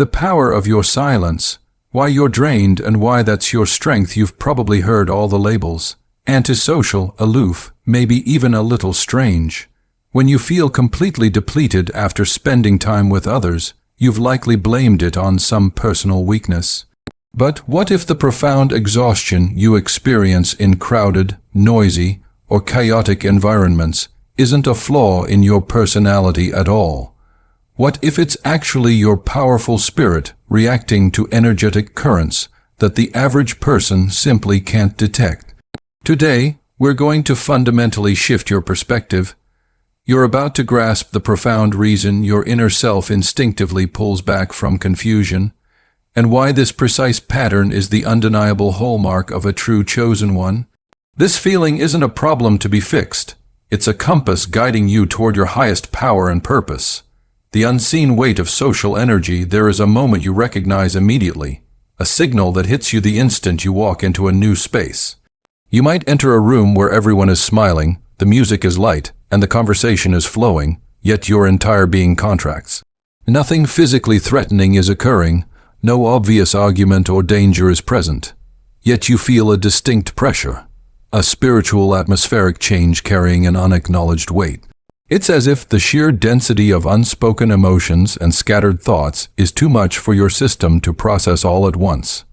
The power of your silence, why you're drained and why that's your strength. You've probably heard all the labels. Antisocial, aloof, maybe even a little strange. When you feel completely depleted after spending time with others, you've likely blamed it on some personal weakness. But what if the profound exhaustion you experience in crowded, noisy, or chaotic environments isn't a flaw in your personality at all? What if it's actually your powerful spirit reacting to energetic currents that the average person simply can't detect? Today, we're going to fundamentally shift your perspective. You're about to grasp the profound reason your inner self instinctively pulls back from confusion, and why this precise pattern is the undeniable hallmark of a true chosen one. This feeling isn't a problem to be fixed. It's a compass guiding you toward your highest power and purpose. The unseen weight of social energy. There is a moment you recognize immediately, a signal that hits you the instant you walk into a new space. You might enter a room where everyone is smiling, the music is light, and the conversation is flowing, yet your entire being contracts. Nothing physically threatening is occurring, no obvious argument or danger is present, yet you feel a distinct pressure, a spiritual atmospheric change carrying an unacknowledged weight. It's as if the sheer density of unspoken emotions and scattered thoughts is too much for your system to process all at once.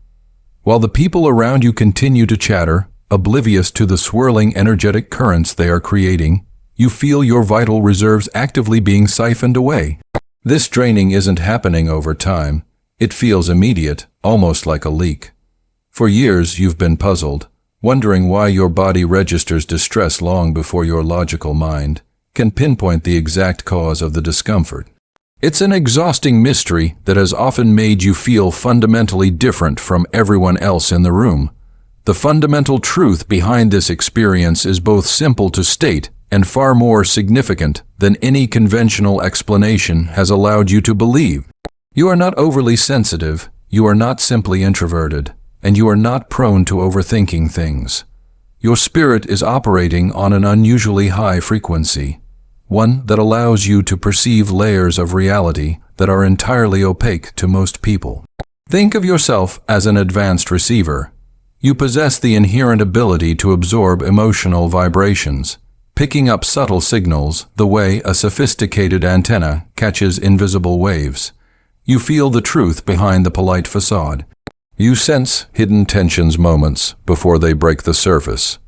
While the people around you continue to chatter, oblivious to the swirling energetic currents they are creating, you feel your vital reserves actively being siphoned away. This draining isn't happening over time. It feels immediate, almost like a leak. For years you've been puzzled, wondering why your body registers distress long before your logical mind can pinpoint the exact cause of the discomfort. It's an exhausting mystery that has often made you feel fundamentally different from everyone else in the room. The fundamental truth behind this experience is both simple to state and far more significant than any conventional explanation has allowed you to believe. You are not overly sensitive, you are not simply introverted, and you are not prone to overthinking things. Your spirit is operating on an unusually high frequency, one that allows you to perceive layers of reality that are entirely opaque to most people. Think of yourself as an advanced receiver. You possess the inherent ability to absorb emotional vibrations, picking up subtle signals the way a sophisticated antenna catches invisible waves. You feel the truth behind the polite facade. You sense hidden tensions moments before they break the surface.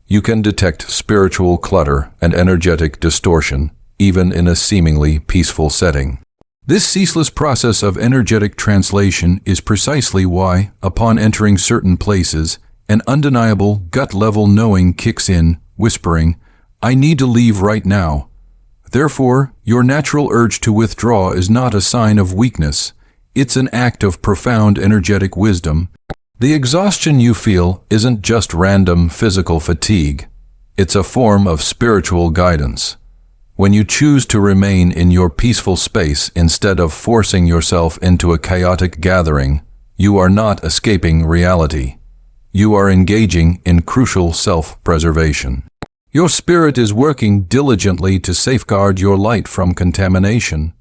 You can detect spiritual clutter and energetic distortion, even in a seemingly peaceful setting. This ceaseless process of energetic translation is precisely why, upon entering certain places, an undeniable gut-level knowing kicks in, whispering, "I need to leave right now." Therefore, your natural urge to withdraw is not a sign of weakness. It's an act of profound energetic wisdom. The exhaustion you feel isn't just random physical fatigue. It's a form of spiritual guidance. When you choose to remain in your peaceful space instead of forcing yourself into a chaotic gathering, you are not escaping reality. You are engaging in crucial self-preservation. Your spirit is working diligently to safeguard your light from contamination.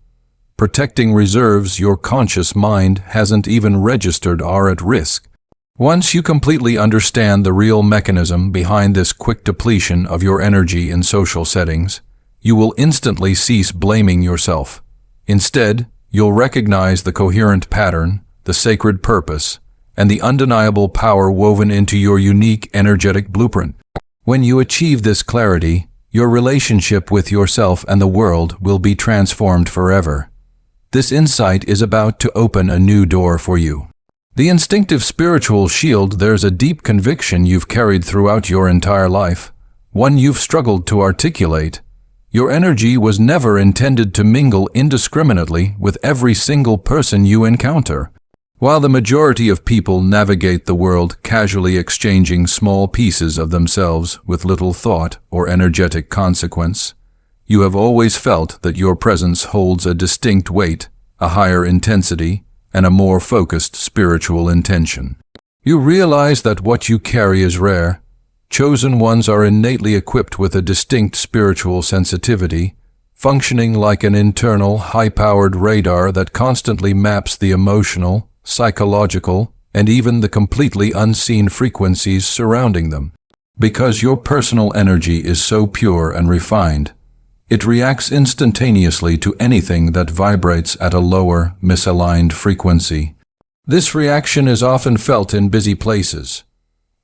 Protecting reserves your conscious mind hasn't even registered are at risk. Once you completely understand the real mechanism behind this quick depletion of your energy in social settings, you will instantly cease blaming yourself. Instead, you'll recognize the coherent pattern, the sacred purpose, and the undeniable power woven into your unique energetic blueprint. When you achieve this clarity, your relationship with yourself and the world will be transformed forever. This insight is about to open a new door for you. The instinctive spiritual shield. There's a deep conviction you've carried throughout your entire life, one you've struggled to articulate. Your energy was never intended to mingle indiscriminately with every single person you encounter. While the majority of people navigate the world casually exchanging small pieces of themselves with little thought or energetic consequence, you have always felt that your presence holds a distinct weight, a higher intensity, and a more focused spiritual intention. You realize that what you carry is rare. Chosen ones are innately equipped with a distinct spiritual sensitivity, functioning like an internal, high-powered radar that constantly maps the emotional, psychological, and even the completely unseen frequencies surrounding them. Because your personal energy is so pure and refined, it reacts instantaneously to anything that vibrates at a lower, misaligned frequency. This reaction is often felt in busy places.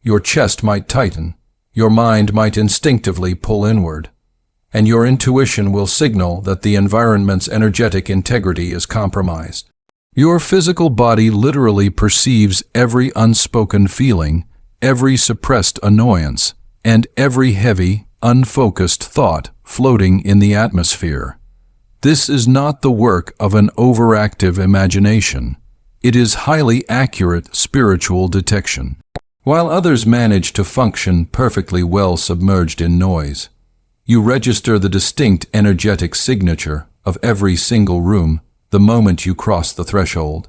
Your chest might tighten, your mind might instinctively pull inward, and your intuition will signal that the environment's energetic integrity is compromised. Your physical body literally perceives every unspoken feeling, every suppressed annoyance, and every heavy, unfocused thought floating in the atmosphere. This is not the work of an overactive imagination. It is highly accurate spiritual detection. While others manage to function perfectly well submerged in noise, you register the distinct energetic signature of every single room the moment you cross the threshold.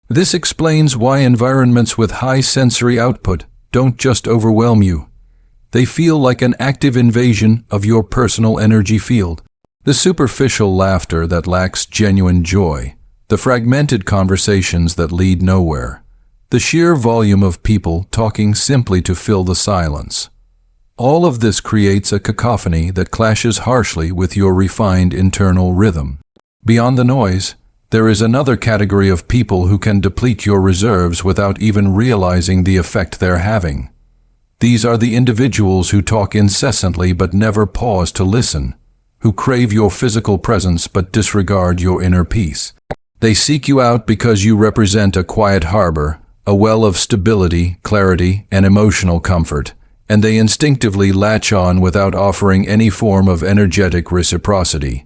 This explains why environments with high sensory output don't just overwhelm you. They feel like an active invasion of your personal energy field. The superficial laughter that lacks genuine joy, the fragmented conversations that lead nowhere, the sheer volume of people talking simply to fill the silence. All of this creates a cacophony that clashes harshly with your refined internal rhythm. Beyond the noise, there is another category of people who can deplete your reserves without even realizing the effect they're having. These are the individuals who talk incessantly but never pause to listen, who crave your physical presence but disregard your inner peace. They seek you out because you represent a quiet harbor, a well of stability, clarity, and emotional comfort, and they instinctively latch on without offering any form of energetic reciprocity.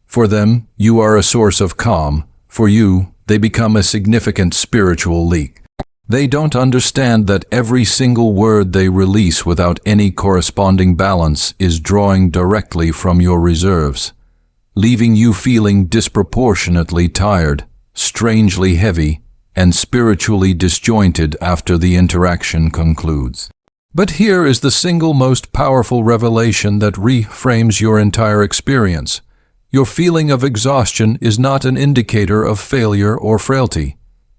For them, you are a source of calm. For you, they become a significant spiritual leak. They don't understand that every single word they release without any corresponding balance is drawing directly from your reserves, leaving you feeling disproportionately tired, strangely heavy, and spiritually disjointed after the interaction concludes. But here is the single most powerful revelation that reframes your entire experience. Your feeling of exhaustion is not an indicator of failure or frailty.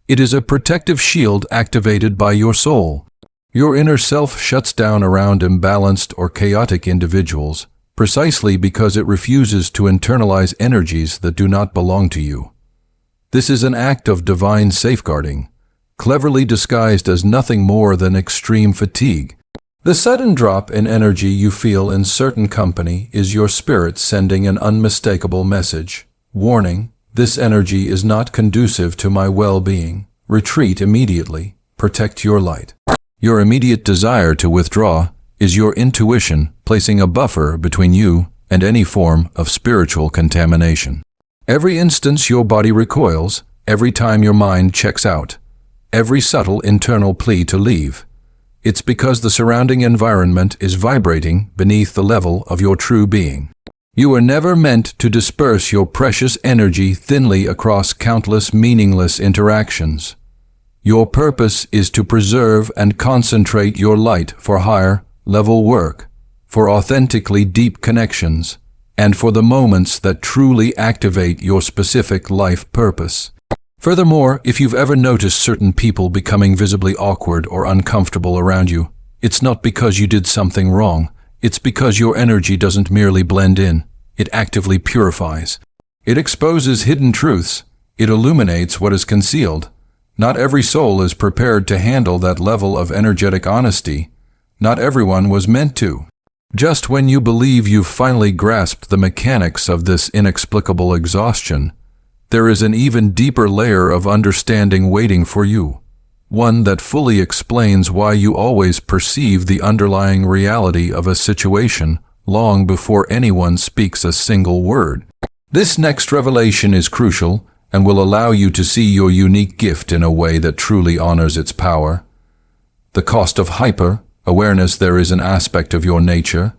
It is a protective shield activated by your soul. Your inner self shuts down around imbalanced or chaotic individuals, precisely because it refuses to internalize energies that do not belong to you. This is an act of divine safeguarding, cleverly disguised as nothing more than extreme fatigue. The sudden drop in energy you feel in certain company is your spirit sending an unmistakable message. Warning, this energy is not conducive to my well-being. Retreat immediately. Protect your light. Your immediate desire to withdraw is your intuition placing a buffer between you and any form of spiritual contamination. Every instance your body recoils, every time your mind checks out, every subtle internal plea to leave, it's because the surrounding environment is vibrating beneath the level of your true being. You were never meant to disperse your precious energy thinly across countless meaningless interactions. Your purpose is to preserve and concentrate your light for higher level work, for authentically deep connections, and for the moments that truly activate your specific life purpose. Furthermore, if you've ever noticed certain people becoming visibly awkward or uncomfortable around you, it's not because you did something wrong. It's because your energy doesn't merely blend in, it actively purifies. It exposes hidden truths. It illuminates what is concealed. Not every soul is prepared to handle that level of energetic honesty. Not everyone was meant to. Just when you believe you've finally grasped the mechanics of this inexplicable exhaustion, there is an even deeper layer of understanding waiting for you, one that fully explains why you always perceive the underlying reality of a situation long before anyone speaks a single word. This next revelation is crucial and will allow you to see your unique gift in a way that truly honors its power. The cost of hyper-awareness. There is an aspect of your nature,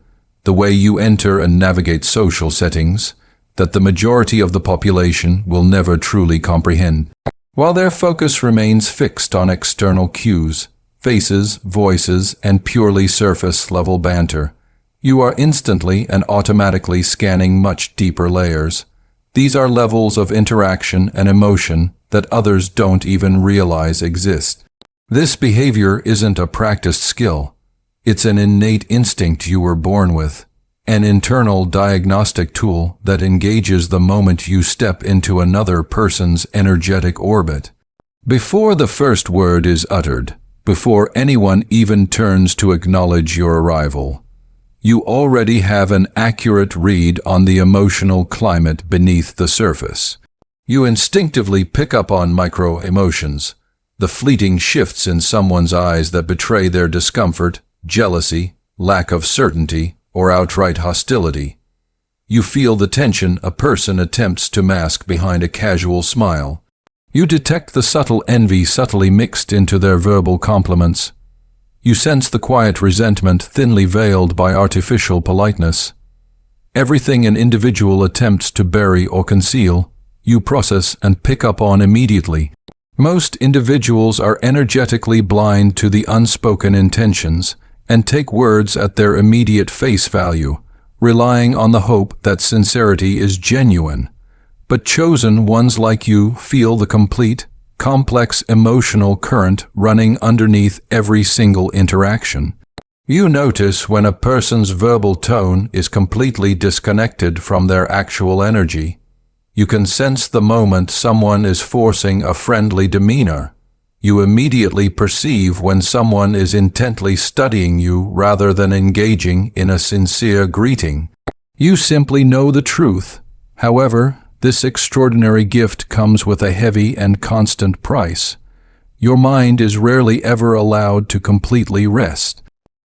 the way you enter and navigate social settings, that the majority of the population will never truly comprehend. While their focus remains fixed on external cues, faces, voices, and purely surface-level banter, You are instantly and automatically scanning much deeper layers. These are levels of interaction and emotion that others don't even realize exist. This behavior isn't a practiced skill. It's an innate instinct you were born with, an internal diagnostic tool that engages the moment you step into another person's energetic orbit. Before the first word is uttered, before anyone even turns to acknowledge your arrival, you already have an accurate read on the emotional climate beneath the surface. You instinctively pick up on micro-emotions, the fleeting shifts in someone's eyes that betray their discomfort, jealousy, lack of certainty, or outright hostility. You feel the tension a person attempts to mask behind a casual smile. You detect the subtle envy subtly mixed into their verbal compliments. You sense the quiet resentment thinly veiled by artificial politeness. Everything an individual attempts to bury or conceal, you process and pick up on immediately. Most individuals are energetically blind to the unspoken intentions and take words at their immediate face value, relying on the hope that sincerity is genuine. But chosen ones like you feel the complete, complex emotional current running underneath every single interaction. You notice when a person's verbal tone is completely disconnected from their actual energy. You can sense the moment someone is forcing a friendly demeanor. You immediately perceive when someone is intently studying you rather than engaging in a sincere greeting. You simply know the truth. However, this extraordinary gift comes with a heavy and constant price. Your mind is rarely ever allowed to completely rest.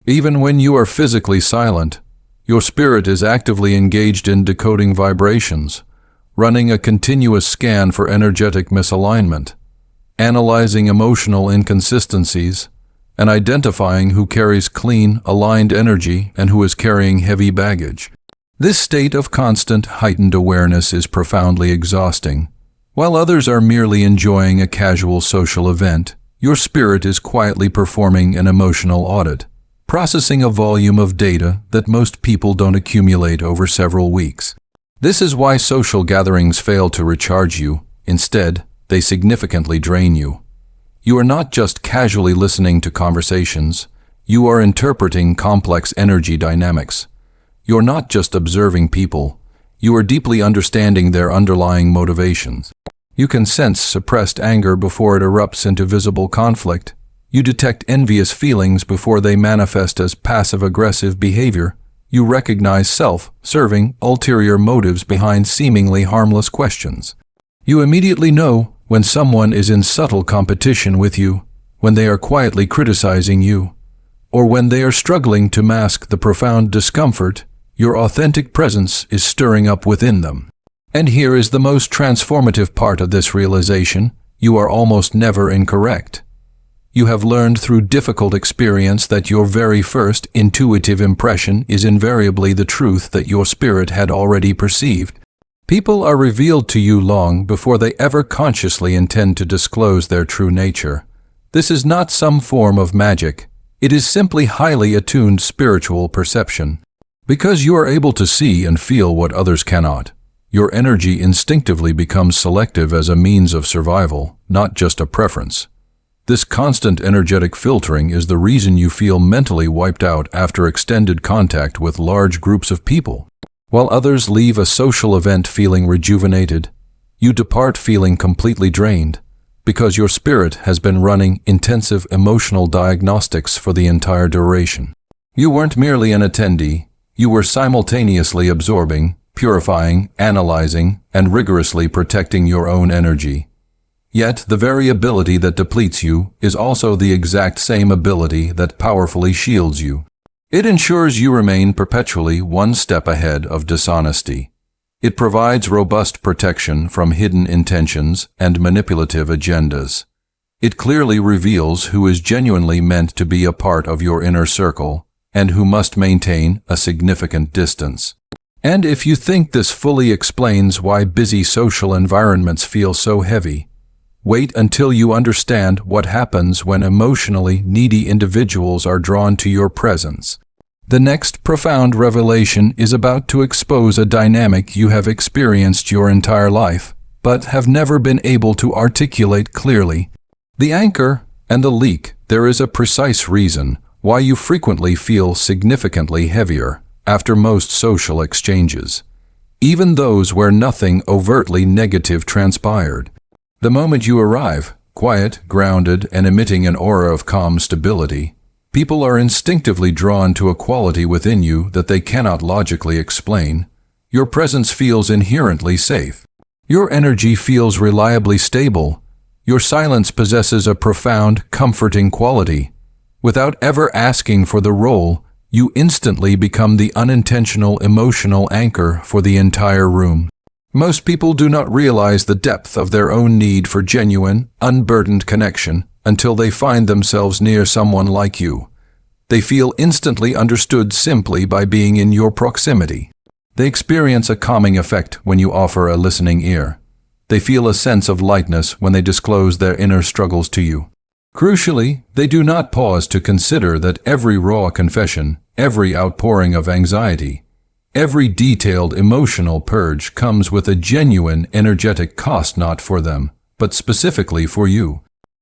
Even when you are physically silent, your spirit is actively engaged in decoding vibrations, running a continuous scan for energetic misalignment, analyzing emotional inconsistencies, and identifying who carries clean, aligned energy and who is carrying heavy baggage. This state of constant, heightened awareness is profoundly exhausting. While others are merely enjoying a casual social event, your spirit is quietly performing an emotional audit, processing a volume of data that most people don't accumulate over several weeks. This is why social gatherings fail to recharge you. Instead, they significantly drain you. You are not just casually listening to conversations, you are interpreting complex energy dynamics. You're not just observing people, you are deeply understanding their underlying motivations. You can sense suppressed anger before it erupts into visible conflict. You detect envious feelings before they manifest as passive-aggressive behavior. You recognize self-serving, ulterior motives behind seemingly harmless questions. You immediately know when someone is in subtle competition with you, when they are quietly criticizing you, or when they are struggling to mask the profound discomfort your authentic presence is stirring up within them. And here is the most transformative part of this realization: you are almost never incorrect. You have learned through difficult experience that your very first intuitive impression is invariably the truth that your spirit had already perceived. People are revealed to you long before they ever consciously intend to disclose their true nature. This is not some form of magic. It is simply highly attuned spiritual perception. Because you are able to see and feel what others cannot, your energy instinctively becomes selective as a means of survival, not just a preference. This constant energetic filtering is the reason you feel mentally wiped out after extended contact with large groups of people. While others leave a social event feeling rejuvenated, you depart feeling completely drained, because your spirit has been running intensive emotional diagnostics for the entire duration. You weren't merely an attendee, you were simultaneously absorbing, purifying, analyzing, and rigorously protecting your own energy. Yet, the very ability that depletes you is also the exact same ability that powerfully shields you. It ensures you remain perpetually one step ahead of dishonesty. It provides robust protection from hidden intentions and manipulative agendas. It clearly reveals who is genuinely meant to be a part of your inner circle and who must maintain a significant distance. And if you think this fully explains why busy social environments feel so heavy, wait until you understand what happens when emotionally needy individuals are drawn to your presence. The next profound revelation is about to expose a dynamic you have experienced your entire life, but have never been able to articulate clearly. The anchor and the leak. There is a precise reason why you frequently feel significantly heavier after most social exchanges, even those where nothing overtly negative transpired. The moment you arrive, quiet, grounded, and emitting an aura of calm stability, people are instinctively drawn to a quality within you that they cannot logically explain. Your presence feels inherently safe. Your energy feels reliably stable. Your silence possesses a profound, comforting quality. Without ever asking for the role, you instantly become the unintentional emotional anchor for the entire room. Most people do not realize the depth of their own need for genuine, unburdened connection until they find themselves near someone like you. They feel instantly understood simply by being in your proximity. They experience a calming effect when you offer a listening ear. They feel a sense of lightness when they disclose their inner struggles to you. Crucially, they do not pause to consider that every raw confession, every outpouring of anxiety, every detailed emotional purge comes with a genuine energetic cost, not for them, but specifically for you.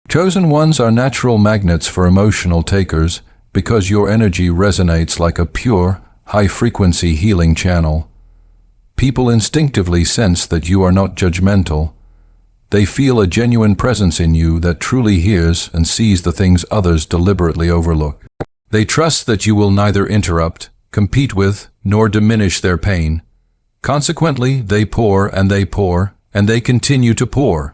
Chosen ones are natural magnets for emotional takers because your energy resonates like a pure, high-frequency healing channel. People instinctively sense that you are not judgmental. They feel a genuine presence in you that truly hears and sees the things others deliberately overlook. They trust that you will neither interrupt, compete with, nor diminish their pain. Consequently, they pour, and they continue to pour.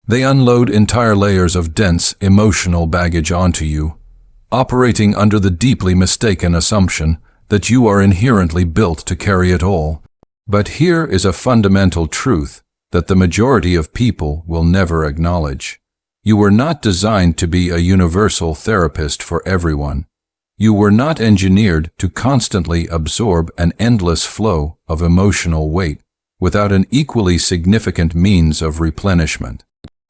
They unload entire layers of dense, emotional baggage onto you, operating under the deeply mistaken assumption that you are inherently built to carry it all. But here is a fundamental truth that the majority of people will never acknowledge. You were not designed to be a universal therapist for everyone. You were not engineered to constantly absorb an endless flow of emotional weight without an equally significant means of replenishment.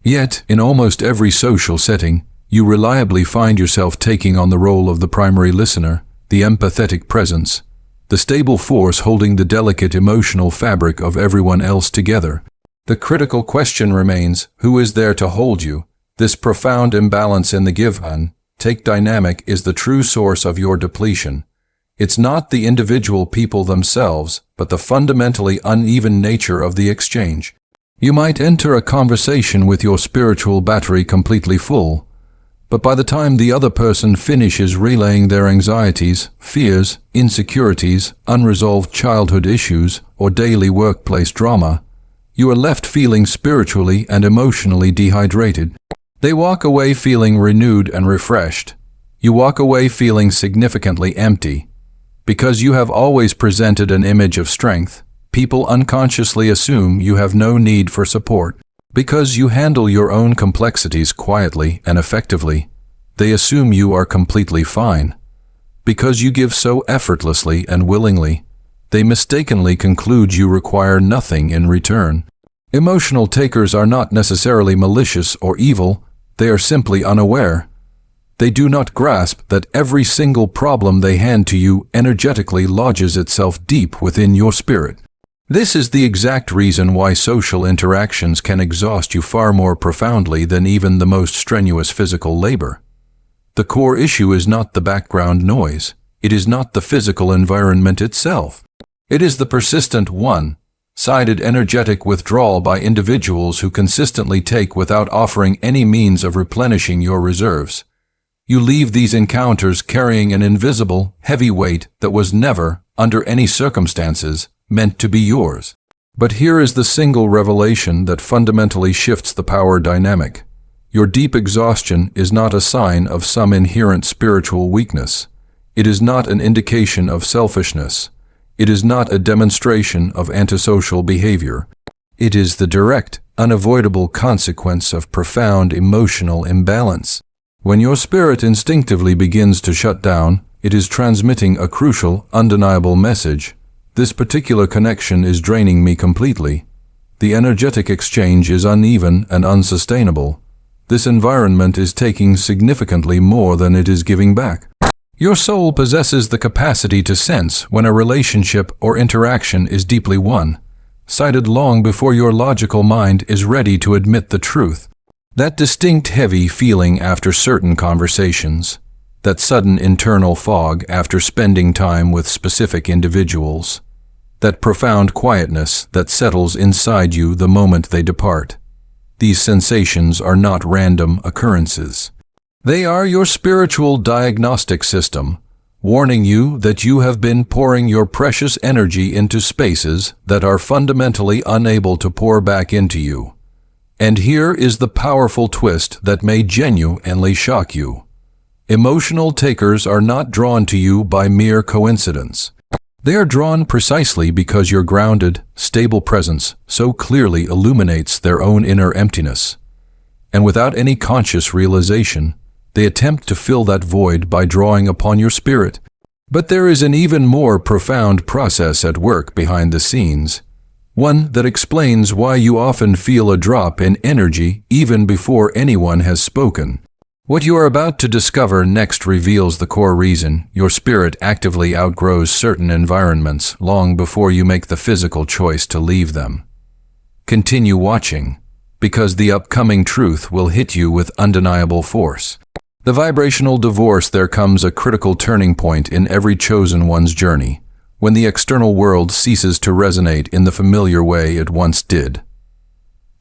Yet, in almost every social setting, you reliably find yourself taking on the role of the primary listener, the empathetic presence, the stable force holding the delicate emotional fabric of everyone else together. The critical question remains, who is there to hold you? This profound imbalance in the give-and-take dynamic is the true source of your depletion. It's not the individual people themselves, but the fundamentally uneven nature of the exchange. You might enter a conversation with your spiritual battery completely full, but by the time the other person finishes relaying their anxieties, fears, insecurities, unresolved childhood issues, or daily workplace drama, you are left feeling spiritually and emotionally dehydrated. They walk away feeling renewed and refreshed. You walk away feeling significantly empty. Because you have always presented an image of strength, people unconsciously assume you have no need for support. Because you handle your own complexities quietly and effectively, they assume you are completely fine. Because you give so effortlessly and willingly, they mistakenly conclude you require nothing in return. Emotional takers are not necessarily malicious or evil, they are simply unaware. They do not grasp that every single problem they hand to you energetically lodges itself deep within your spirit. This is the exact reason why social interactions can exhaust you far more profoundly than even the most strenuous physical labor. The core issue is not the background noise. It is not the physical environment itself. It is the persistent one-sided energetic withdrawal by individuals who consistently take without offering any means of replenishing your reserves. You leave these encounters carrying an invisible, heavy weight that was never, under any circumstances, meant to be yours. But here is the single revelation that fundamentally shifts the power dynamic. Your deep exhaustion is not a sign of some inherent spiritual weakness. It is not an indication of selfishness. It is not a demonstration of antisocial behavior. It is the direct, unavoidable consequence of profound emotional imbalance. When your spirit instinctively begins to shut down, it is transmitting a crucial, undeniable message. This particular connection is draining me completely. The energetic exchange is uneven and unsustainable. This environment is taking significantly more than it is giving back. Your soul possesses the capacity to sense when a relationship or interaction is deeply won, cited long before your logical mind is ready to admit the truth. That distinct heavy feeling after certain conversations, that sudden internal fog after spending time with specific individuals, that profound quietness that settles inside you the moment they depart. These sensations are not random occurrences. They are your spiritual diagnostic system, warning you that you have been pouring your precious energy into spaces that are fundamentally unable to pour back into you. And here is the powerful twist that may genuinely shock you. Emotional takers are not drawn to you by mere coincidence. They are drawn precisely because your grounded, stable presence so clearly illuminates their own inner emptiness. And without any conscious realization, they attempt to fill that void by drawing upon your spirit. But there is an even more profound process at work behind the scenes, one that explains why you often feel a drop in energy even before anyone has spoken. What you are about to discover next reveals the core reason your spirit actively outgrows certain environments long before you make the physical choice to leave them. Continue watching, because the upcoming truth will hit you with undeniable force. The vibrational divorce. There comes a critical turning point in every chosen one's journey, when the external world ceases to resonate in the familiar way it once did.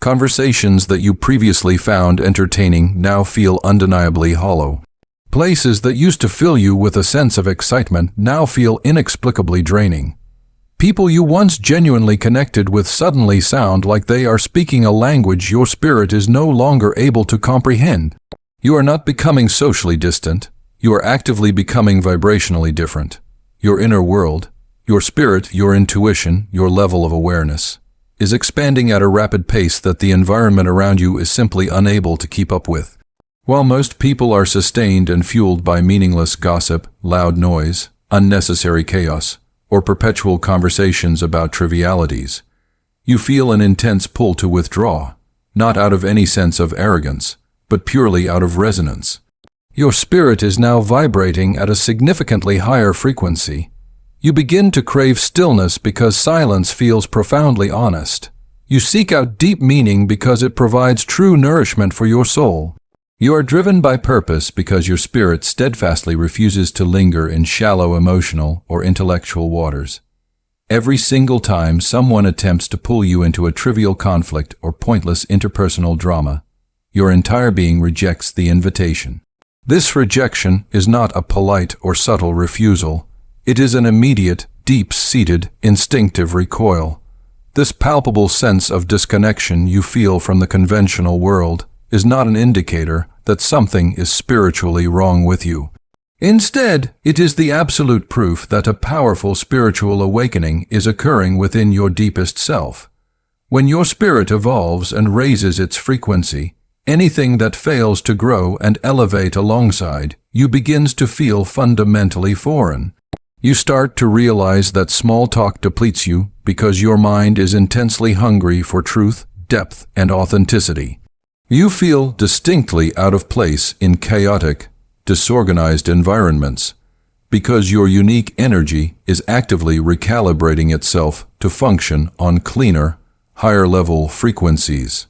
Conversations that you previously found entertaining now feel undeniably hollow. Places that used to fill you with a sense of excitement now feel inexplicably draining. People you once genuinely connected with suddenly sound like they are speaking a language your spirit is no longer able to comprehend. You are not becoming socially distant. You are actively becoming vibrationally different. Your inner world, your spirit, your intuition, your level of awareness, is expanding at a rapid pace that the environment around you is simply unable to keep up with. While most people are sustained and fueled by meaningless gossip, loud noise, unnecessary chaos, or perpetual conversations about trivialities, you feel an intense pull to withdraw, not out of any sense of arrogance, but purely out of resonance. Your spirit is now vibrating at a significantly higher frequency. You begin to crave stillness because silence feels profoundly honest. You seek out deep meaning because it provides true nourishment for your soul. You are driven by purpose because your spirit steadfastly refuses to linger in shallow emotional or intellectual waters. Every single time someone attempts to pull you into a trivial conflict or pointless interpersonal drama, your entire being rejects the invitation. This rejection is not a polite or subtle refusal. It is an immediate, deep-seated, instinctive recoil. This palpable sense of disconnection you feel from the conventional world is not an indicator that something is spiritually wrong with you. Instead, it is the absolute proof that a powerful spiritual awakening is occurring within your deepest self. When your spirit evolves and raises its frequency, anything that fails to grow and elevate alongside you begins to feel fundamentally foreign. You start to realize that small talk depletes you because your mind is intensely hungry for truth, depth, and authenticity. You feel distinctly out of place in chaotic, disorganized environments because your unique energy is actively recalibrating itself to function on cleaner, higher-level frequencies.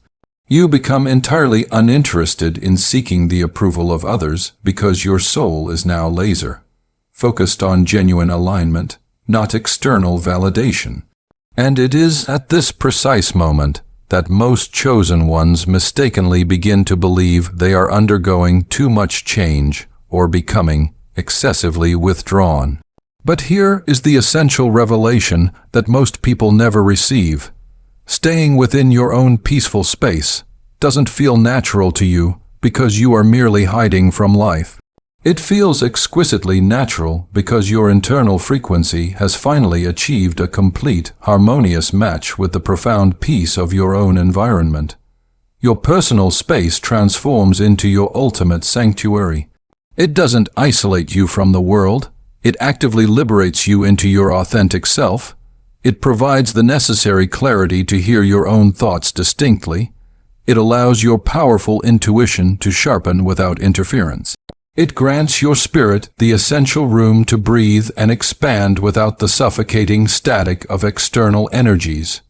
You become entirely uninterested in seeking the approval of others because your soul is now laser, focused on genuine alignment, not external validation. And it is at this precise moment that most chosen ones mistakenly begin to believe they are undergoing too much change or becoming excessively withdrawn. But here is the essential revelation that most people never receive. Staying within your own peaceful space doesn't feel natural to you because you are merely hiding from life. It feels exquisitely natural because your internal frequency has finally achieved a complete, harmonious match with the profound peace of your own environment. Your personal space transforms into your ultimate sanctuary. It doesn't isolate you from the world. It actively liberates you into your authentic self. It provides the necessary clarity to hear your own thoughts distinctly. It allows your powerful intuition to sharpen without interference. It grants your spirit the essential room to breathe and expand without the suffocating static of external energies.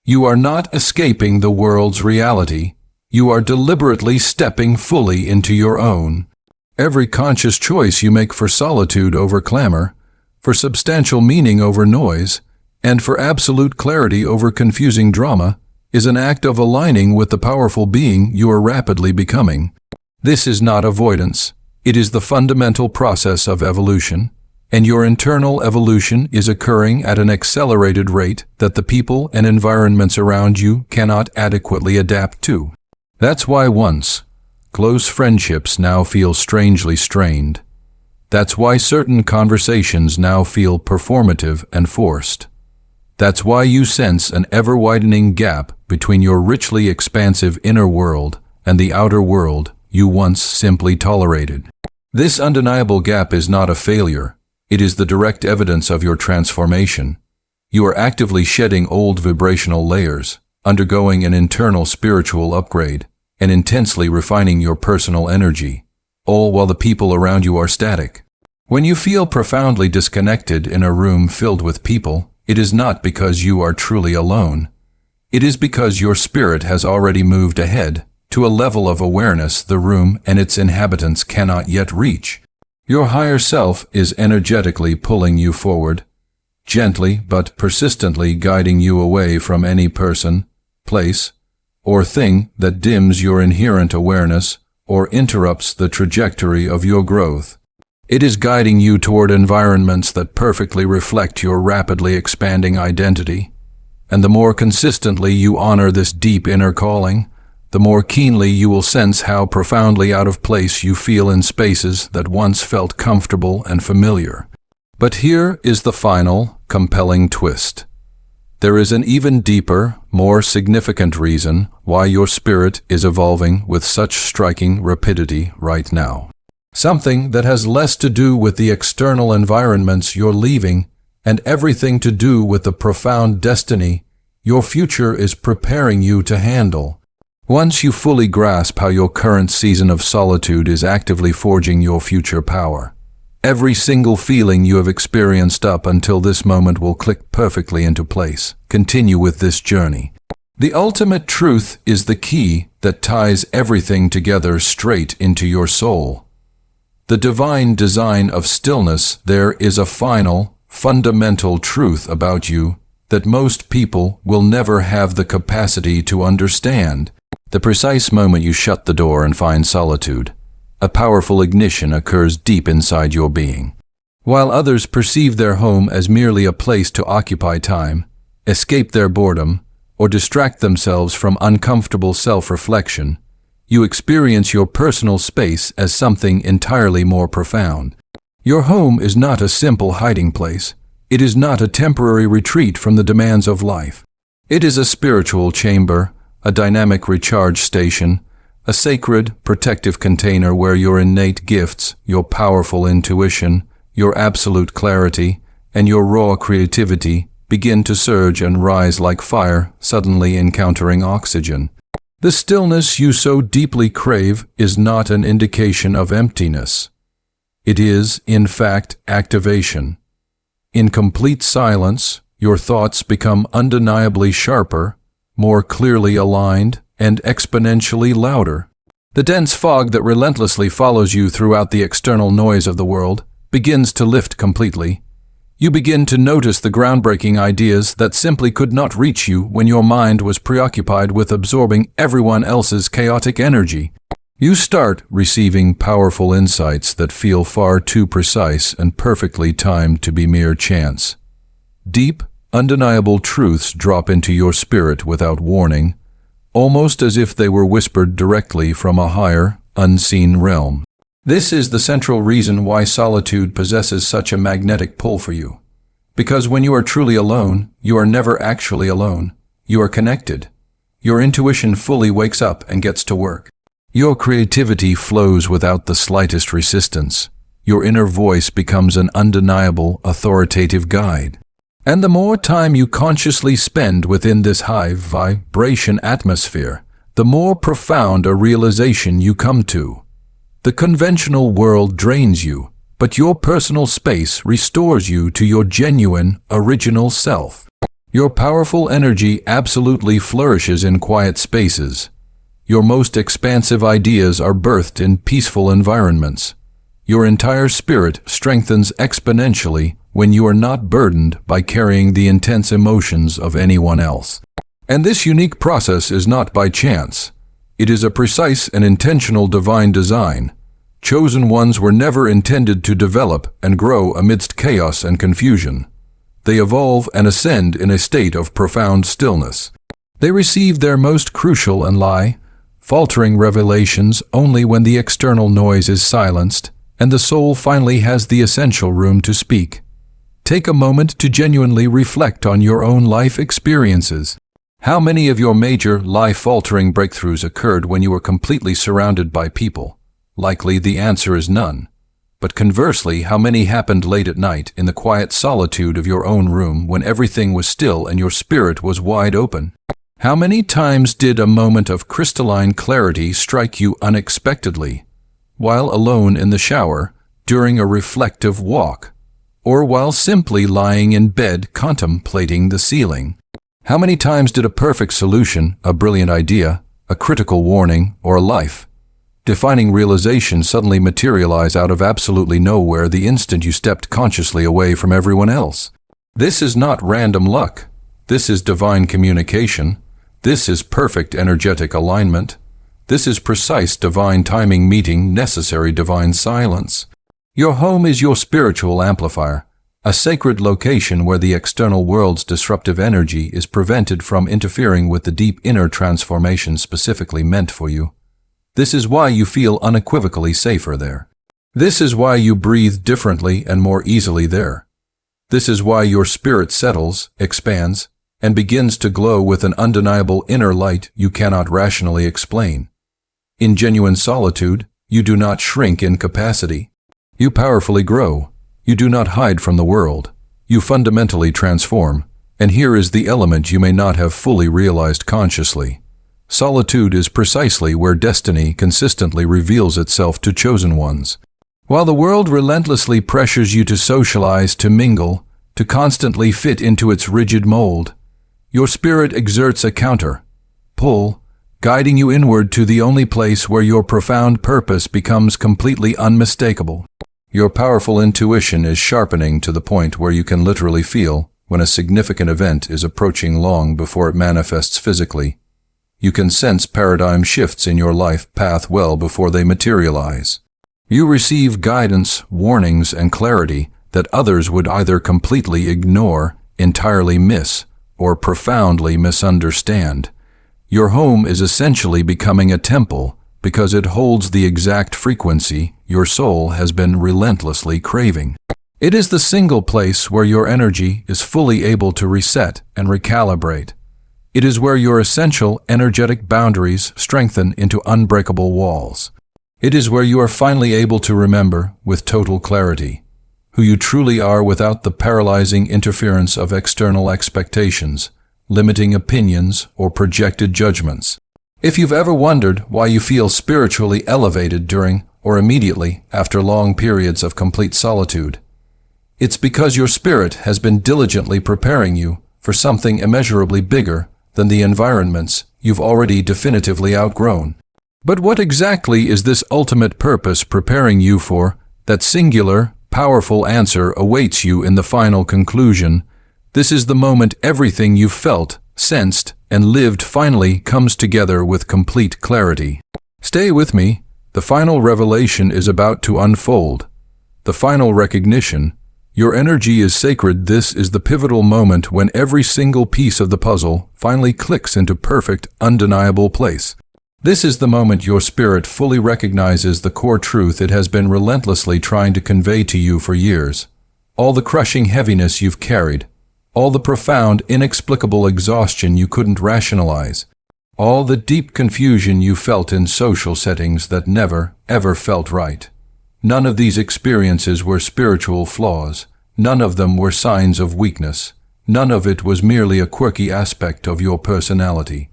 You are not escaping the world's reality. You are deliberately stepping fully into your own. Every conscious choice you make for solitude over clamor, for substantial meaning over noise, and for absolute clarity over confusing drama, is an act of aligning with the powerful being you are rapidly becoming. This is not avoidance. It is the fundamental process of evolution, and your internal evolution is occurring at an accelerated rate that the people and environments around you cannot adequately adapt to. That's why once close friendships now feel strangely strained. That's why certain conversations now feel performative and forced. That's why you sense an ever-widening gap between your richly expansive inner world and the outer world you once simply tolerated. This undeniable gap is not a failure. It is the direct evidence of your transformation. You are actively shedding old vibrational layers, undergoing an internal spiritual upgrade, and intensely refining your personal energy, all while the people around you are static. When you feel profoundly disconnected in a room filled with people, it is not because you are truly alone. It is because your spirit has already moved ahead to a level of awareness the room and its inhabitants cannot yet reach. Your higher self is energetically pulling you forward, gently but persistently guiding you away from any person, place, or thing that dims your inherent awareness or interrupts the trajectory of your growth. It is guiding you toward environments that perfectly reflect your rapidly expanding identity. And the more consistently you honor this deep inner calling, the more keenly you will sense how profoundly out of place you feel in spaces that once felt comfortable and familiar. But here is the final, compelling twist. There is an even deeper, more significant reason why your spirit is evolving with such striking rapidity right now. Something that has less to do with the external environments you're leaving and everything to do with the profound destiny your future is preparing you to handle. Once you fully grasp how your current season of solitude is actively forging your future power, every single feeling you have experienced up until this moment will click perfectly into place. Continue with this journey. The ultimate truth is the key that ties everything together straight into your soul. The divine design of stillness. There is a final, fundamental truth about you that most people will never have the capacity to understand. The precise moment you shut the door and find solitude, a powerful ignition occurs deep inside your being. While others perceive their home as merely a place to occupy time, escape their boredom, or distract themselves from uncomfortable self-reflection, you experience your personal space as something entirely more profound. Your home is not a simple hiding place. It is not a temporary retreat from the demands of life. It is a spiritual chamber, a dynamic recharge station, a sacred, protective container where your innate gifts, your powerful intuition, your absolute clarity, and your raw creativity begin to surge and rise like fire suddenly encountering oxygen. The stillness you so deeply crave is not an indication of emptiness. It is, in fact, activation. In complete silence, your thoughts become undeniably sharper, more clearly aligned, and exponentially louder. The dense fog that relentlessly follows you throughout the external noise of the world begins to lift completely. You begin to notice the groundbreaking ideas that simply could not reach you when your mind was preoccupied with absorbing everyone else's chaotic energy. You start receiving powerful insights that feel far too precise and perfectly timed to be mere chance. Deep, undeniable truths drop into your spirit without warning, almost as if they were whispered directly from a higher, unseen realm. This is the central reason why solitude possesses such a magnetic pull for you. Because when you are truly alone, you are never actually alone. You are connected. Your intuition fully wakes up and gets to work. Your creativity flows without the slightest resistance. Your inner voice becomes an undeniable, authoritative guide. And the more time you consciously spend within this high vibration atmosphere, the more profound a realization you come to. The conventional world drains you, but your personal space restores you to your genuine, original self. Your powerful energy absolutely flourishes in quiet spaces. Your most expansive ideas are birthed in peaceful environments. Your entire spirit strengthens exponentially when you are not burdened by carrying the intense emotions of anyone else. And this unique process is not by chance. It is a precise and intentional divine design. Chosen ones were never intended to develop and grow amidst chaos and confusion. They evolve and ascend in a state of profound stillness. They receive their most crucial and faltering revelations only when the external noise is silenced and the soul finally has the essential room to speak. Take a moment to genuinely reflect on your own life experiences. How many of your major life-altering breakthroughs occurred when you were completely surrounded by people? Likely the answer is none. But conversely, how many happened late at night in the quiet solitude of your own room when everything was still and your spirit was wide open? How many times did a moment of crystalline clarity strike you unexpectedly, while alone in the shower, during a reflective walk, or while simply lying in bed contemplating the ceiling? How many times did a perfect solution, a brilliant idea, a critical warning, or a life-defining realization suddenly materialize out of absolutely nowhere the instant you stepped consciously away from everyone else? This is not random luck. This is divine communication. This is perfect energetic alignment. This is precise divine timing meeting necessary divine silence. Your home is your spiritual amplifier, a sacred location where the external world's disruptive energy is prevented from interfering with the deep inner transformation specifically meant for you. This is why you feel unequivocally safer there. This is why you breathe differently and more easily there. This is why your spirit settles, expands, and begins to glow with an undeniable inner light you cannot rationally explain. In genuine solitude, you do not shrink in capacity. You powerfully grow. You do not hide from the world. You fundamentally transform. And here is the element you may not have fully realized consciously. Solitude is precisely where destiny consistently reveals itself to chosen ones. While the world relentlessly pressures you to socialize, to mingle, to constantly fit into its rigid mold, your spirit exerts a counter-pull, guiding you inward to the only place where your profound purpose becomes completely unmistakable. Your powerful intuition is sharpening to the point where you can literally feel when a significant event is approaching long before it manifests physically. You can sense paradigm shifts in your life path well before they materialize. You receive guidance, warnings, and clarity that others would either completely ignore, entirely miss, or profoundly misunderstand. Your home is essentially becoming a temple because it holds the exact frequency your soul has been relentlessly craving. It is the single place where your energy is fully able to reset and recalibrate. It is where your essential energetic boundaries strengthen into unbreakable walls. It is where you are finally able to remember, with total clarity, who you truly are without the paralyzing interference of external expectations, limiting opinions, or projected judgments. If you've ever wondered why you feel spiritually elevated during or immediately after long periods of complete solitude, it's because your spirit has been diligently preparing you for something immeasurably bigger than the environments you've already definitively outgrown. But what exactly is this ultimate purpose preparing you for? That singular, powerful answer awaits you in the final conclusion. This is the moment everything you've felt, sensed, and lived finally comes together with complete clarity. Stay with me. The final revelation is about to unfold. The final recognition. Your energy is sacred. This is the pivotal moment when every single piece of the puzzle finally clicks into perfect, undeniable place. This is the moment your spirit fully recognizes the core truth it has been relentlessly trying to convey to you for years. All the crushing heaviness you've carried, all the profound, inexplicable exhaustion you couldn't rationalize, all the deep confusion you felt in social settings that never, ever felt right. None of these experiences were spiritual flaws. None of them were signs of weakness. None of it was merely a quirky aspect of your personality.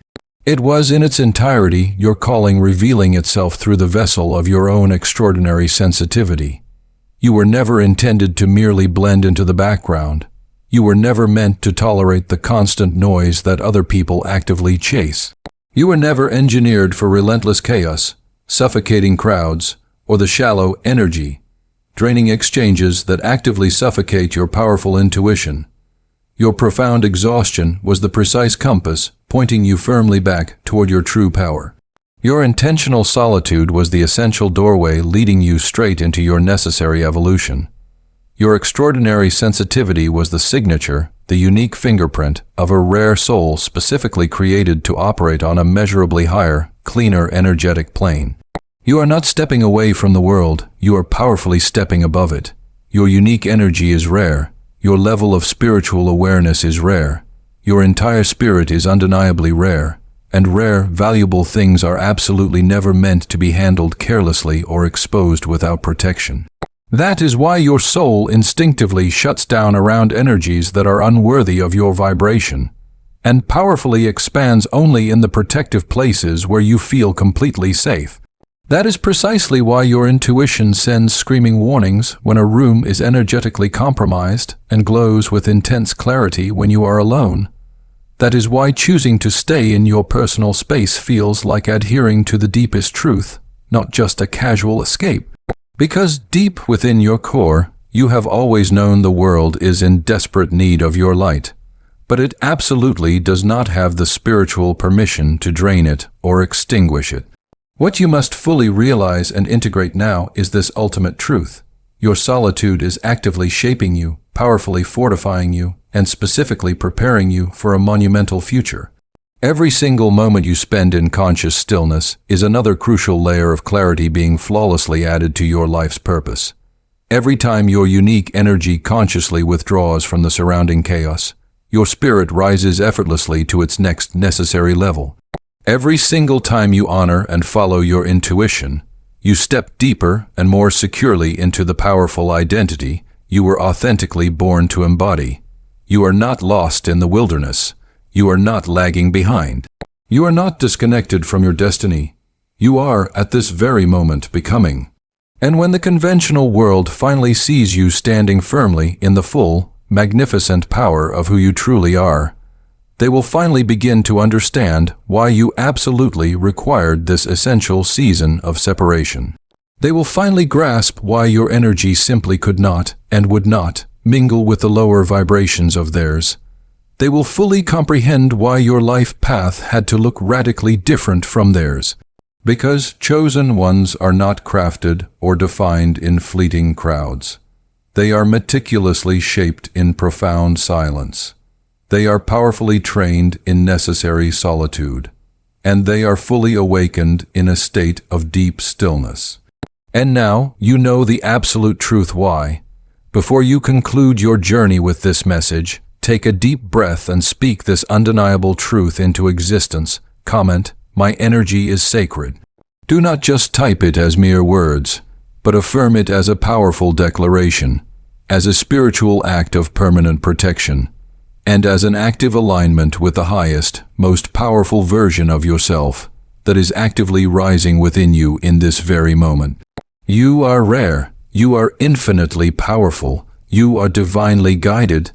It was in its entirety your calling revealing itself through the vessel of your own extraordinary sensitivity. You were never intended to merely blend into the background. You were never meant to tolerate the constant noise that other people actively chase. You were never engineered for relentless chaos, suffocating crowds, or the shallow energy, draining exchanges that actively suffocate your powerful intuition. Your profound exhaustion was the precise compass pointing you firmly back toward your true power. Your intentional solitude was the essential doorway leading you straight into your necessary evolution. Your extraordinary sensitivity was the signature, the unique fingerprint of a rare soul specifically created to operate on a measurably higher, cleaner energetic plane. You are not stepping away from the world, you are powerfully stepping above it. Your unique energy is rare. Your level of spiritual awareness is rare. Your entire spirit is undeniably rare. And rare, valuable things are absolutely never meant to be handled carelessly or exposed without protection. That is why your soul instinctively shuts down around energies that are unworthy of your vibration, and powerfully expands only in the protective places where you feel completely safe. That is precisely why your intuition sends screaming warnings when a room is energetically compromised and glows with intense clarity when you are alone. That is why choosing to stay in your personal space feels like adhering to the deepest truth, not just a casual escape. Because deep within your core, you have always known the world is in desperate need of your light, but it absolutely does not have the spiritual permission to drain it or extinguish it. What you must fully realize and integrate now is this ultimate truth. Your solitude is actively shaping you, powerfully fortifying you, and specifically preparing you for a monumental future. Every single moment you spend in conscious stillness is another crucial layer of clarity being flawlessly added to your life's purpose. Every time your unique energy consciously withdraws from the surrounding chaos, your spirit rises effortlessly to its next necessary level. Every single time you honor and follow your intuition, you step deeper and more securely into the powerful identity you were authentically born to embody. You are not lost in the wilderness. You are not lagging behind. You are not disconnected from your destiny. You are, at this very moment, becoming. And when the conventional world finally sees you standing firmly in the full, magnificent power of who you truly are, they will finally begin to understand why you absolutely required this essential season of separation. They will finally grasp why your energy simply could not and would not mingle with the lower vibrations of theirs. They will fully comprehend why your life path had to look radically different from theirs. Because chosen ones are not crafted or defined in fleeting crowds. They are meticulously shaped in profound silence. They are powerfully trained in necessary solitude, and they are fully awakened in a state of deep stillness. And now you know the absolute truth why. Before you conclude your journey with this message, take a deep breath and speak this undeniable truth into existence. Comment, "My energy is sacred." Do not just type it as mere words, but affirm it as a powerful declaration, as a spiritual act of permanent protection, and as an active alignment with the highest, most powerful version of yourself that is actively rising within you in this very moment. You are rare. You are infinitely powerful. You are divinely guided.